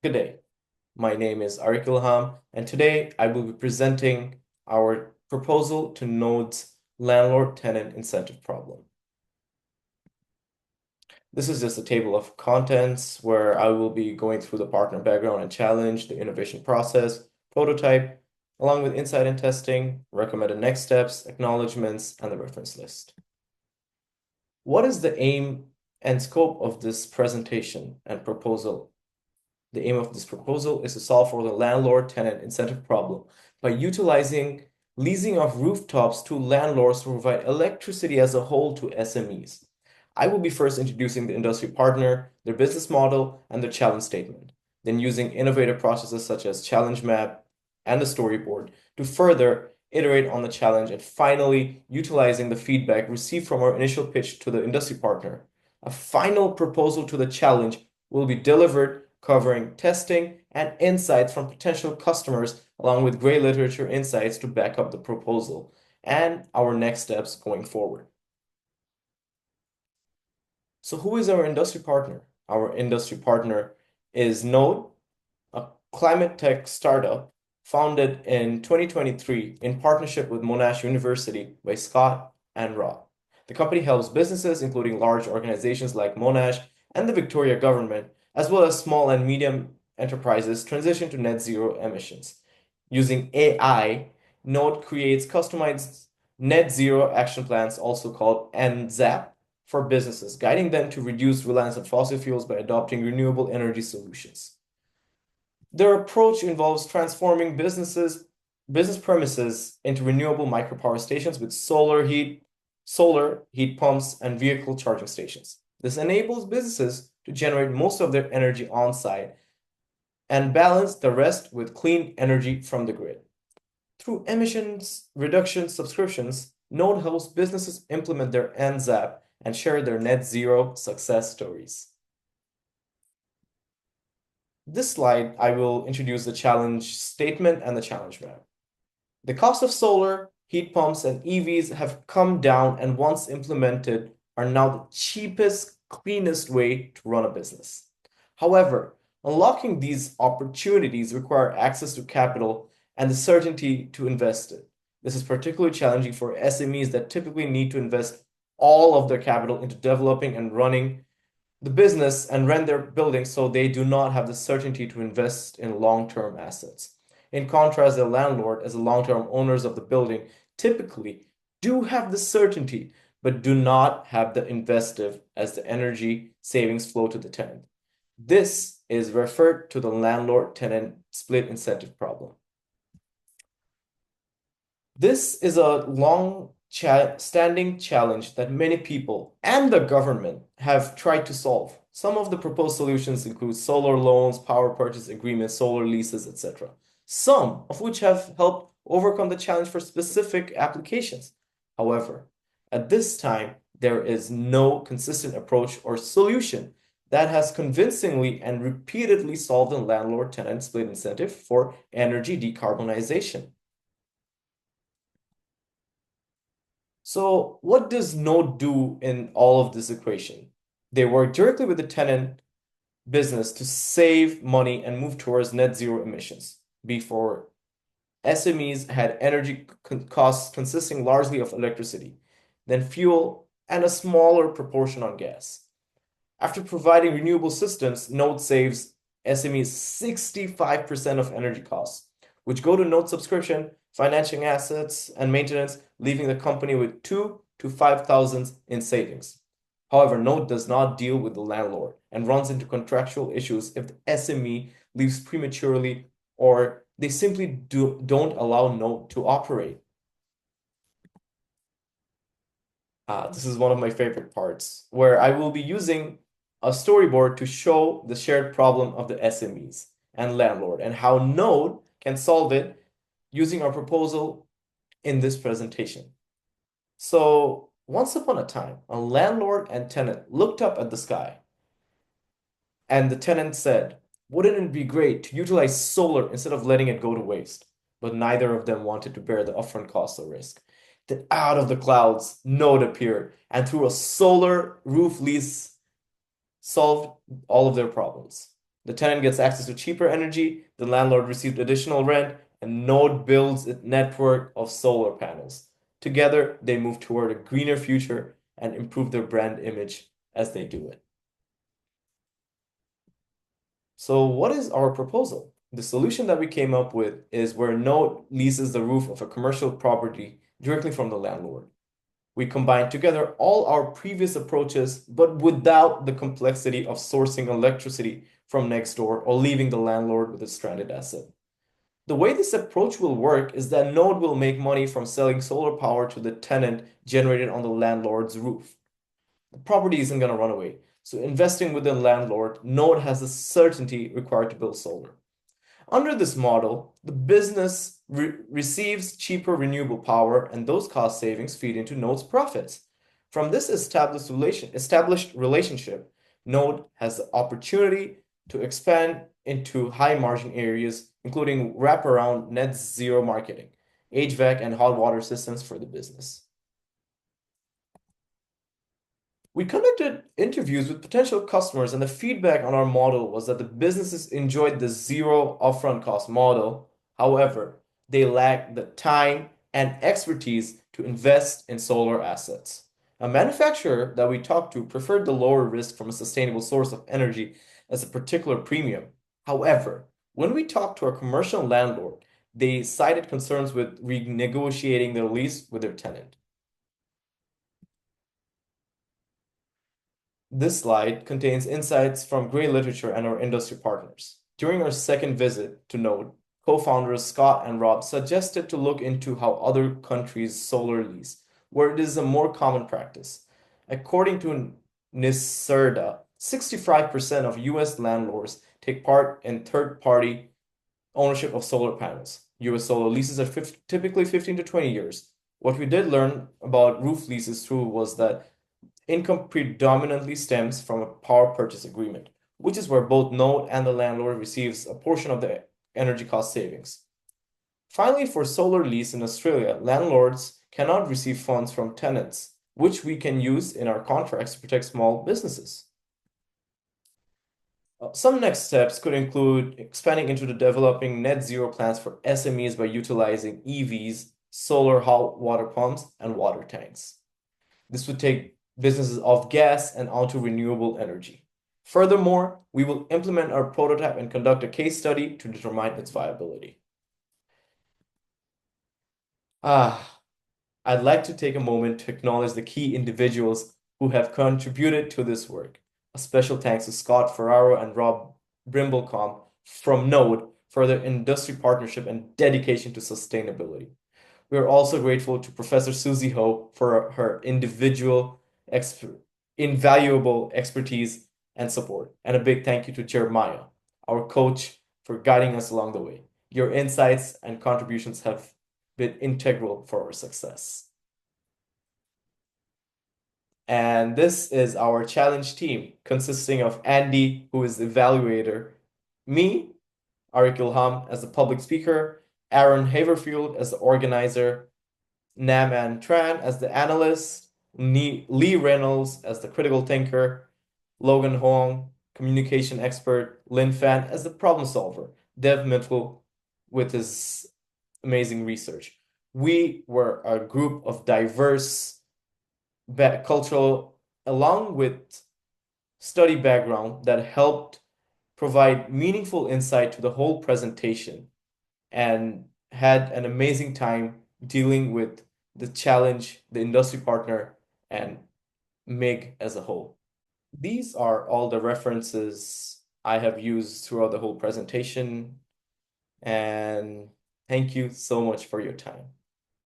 Good day. My name is Ariq Ilham, and today I will be presenting our proposal to Node's landlord-tenant incentive problem. This is just a table of contents where I will be going through the partner background and challenge, the innovation process, prototype, along with insight and testing, recommended next steps, acknowledgements, and the reference list. What is the aim and scope of this presentation and proposal? The aim of this proposal is to solve for the landlord-tenant incentive problem by utilizing leasing of rooftops to landlords to provide electricity as a whole to SMEs. I will be first introducing the industry partner, their business model, and their challenge statement, then using innovative processes such as challenge map and the storyboard to further iterate on the challenge, and finally utilizing the feedback received from our initial pitch to the industry partner. A final proposal to the challenge will be delivered covering testing and insights from potential customers, along with gray literature insights to back up the proposal and our next steps going forward. So who is our industry partner? Our industry partner is Node, a climate tech startup founded in 2023 in partnership with Monash University by Scott and Rob. The company helps businesses, including large organizations like Monash and the Victoria government, as well as small and medium enterprises, transition to net zero emissions. Using AI, Node creates customized net zero action plans, also called NZAP, for businesses, guiding them to reduce reliance on fossil fuels by adopting renewable energy solutions. Their approach involves transforming business premises into renewable micropower stations with solar heat pumps, and vehicle charging stations. This enables businesses to generate most of their energy on-site and balance the rest with clean energy from the grid. Through emissions reduction subscriptions, Node helps businesses implement their NZAP and share their net zero success stories. This slide, I will introduce the challenge statement and the challenge map. The cost of solar, heat pumps, and EVs have come down, and once implemented, are now the cheapest, cleanest way to run a business. However, unlocking these opportunities require access to capital and the certainty to invest it. This is particularly challenging for SMEs that typically need to invest all of their capital into developing and running the business and rent their buildings, so they do not have the certainty to invest in long-term assets. In contrast, the landlord, as the long-term owners of the building, typically do have the certainty, but do not have the investive as the energy savings flow to the tenant. This is referred to the landlord-tenant split incentive problem. This is a long-standing challenge that many people and the government have tried to solve. Some of the proposed solutions include solar loans, power purchase agreements, solar leases, etc., some of which have helped overcome the challenge for specific applications. However, at this time, there is no consistent approach or solution that has convincingly and repeatedly solved the landlord-tenant split incentive for energy decarbonization. So what does Node do in all of this equation? They work directly with the tenant business to save money and move towards net zero emissions. Before, SMEs had energy costs consisting largely of electricity, then fuel, and a smaller proportion on gas. After providing renewable systems, Node saves SMEs 65% of energy costs, which go to Node subscription, financing assets, and maintenance, leaving the company with 2,000 to 5,000 in savings. However, Node does not deal with the landlord and runs into contractual issues if the SME leaves prematurely, or they simply don't allow Node to operate. This is one of my favorite parts, where I will be using a storyboard to show the shared problem of the SMEs and landlord and how Node can solve it using our proposal in this presentation. So once upon a time, a landlord and tenant looked up at the sky, and the tenant said, "Wouldn't it be great to utilize solar instead of letting it go to waste?" But neither of them wanted to bear the upfront cost or risk. Then out of the clouds, Node appeared, and through a solar roof lease, solved all of their problems. The tenant gets access to cheaper energy, the landlord receives additional rent, and Node builds its network of solar panels. Together, they move toward a greener future and improve their brand image as they do it. So, what is our proposal? The solution that we came up with is where Node leases the roof of a commercial property directly from the landlord. We combine together all our previous approaches, but without the complexity of sourcing electricity from next door or leaving the landlord with a stranded asset. The way this approach will work is that Node will make money from selling solar power to the tenant generated on the landlord's roof. The property isn't going to run away. So investing with the landlord, Node has the certainty required to build solar. Under this model, the business receives cheaper renewable power, and those cost savings feed into Node's profits. From this established relationship, Node has the opportunity to expand into high margin areas, including wraparound net zero marketing, HVAC, and hot water systems for the business. We conducted interviews with potential customers, and the feedback on our model was that the businesses enjoyed the zero upfront cost model. However, they lacked the time and expertise to invest in solar assets. A manufacturer that we talked to preferred the lower risk from a sustainable source of energy as a particular premium. However, when we talked to a commercial landlord, they cited concerns with renegotiating their lease with their tenant. This slide contains insights from Gray Literature and our industry partners. During our second visit to Node, co-founders Scott and Rob suggested to look into how other countries solar lease, where it is a more common practice. According to NYSERDA, 65% of US landlords take part in third-party ownership of solar panels. US solar leases are typically 15 to 20 years. What we did learn about roof leases through was that income predominantly stems from a power purchase agreement, which is where both Node and the landlord receives a portion of the energy cost savings. Finally, for solar lease in Australia, landlords cannot receive funds from tenants, which we can use in our contracts to protect small businesses. Some next steps could include expanding into the developing net zero plans for SMEs by utilizing EVs, solar hot water pumps, and water tanks. This would take businesses off gas and onto renewable energy. Furthermore, we will implement our prototype and conduct a case study to determine its viability. I'd like to take a moment to acknowledge the key individuals who have contributed to this work. A special thanks to Scott Ferraro and Rob Brimblecombe from Node for their industry partnership and dedication to sustainability. We are also grateful to Professor Susie Ho for her invaluable expertise and support. And a big thank you to Jeremiah, our coach, for guiding us along the way. Your insights and contributions have been integral for our success. And this is our challenge team, consisting of Andy, who is the evaluator, me, Ariq Ilham, as the public speaker, Aaron Haverfield as the organizer, Naman Tran as the analyst, Lee Reynolds as the critical thinker, Logan Hong, communication expert, Lin Fan as the problem solver, Dev Mitchell with his amazing research. We were a group of diverse cultural, along with study background, that helped provide meaningful insight to the whole presentation and had an amazing time dealing with the challenge, the industry partner, and MIG as a whole. These are all the references I have used throughout the whole presentation, and thank you so much for your time.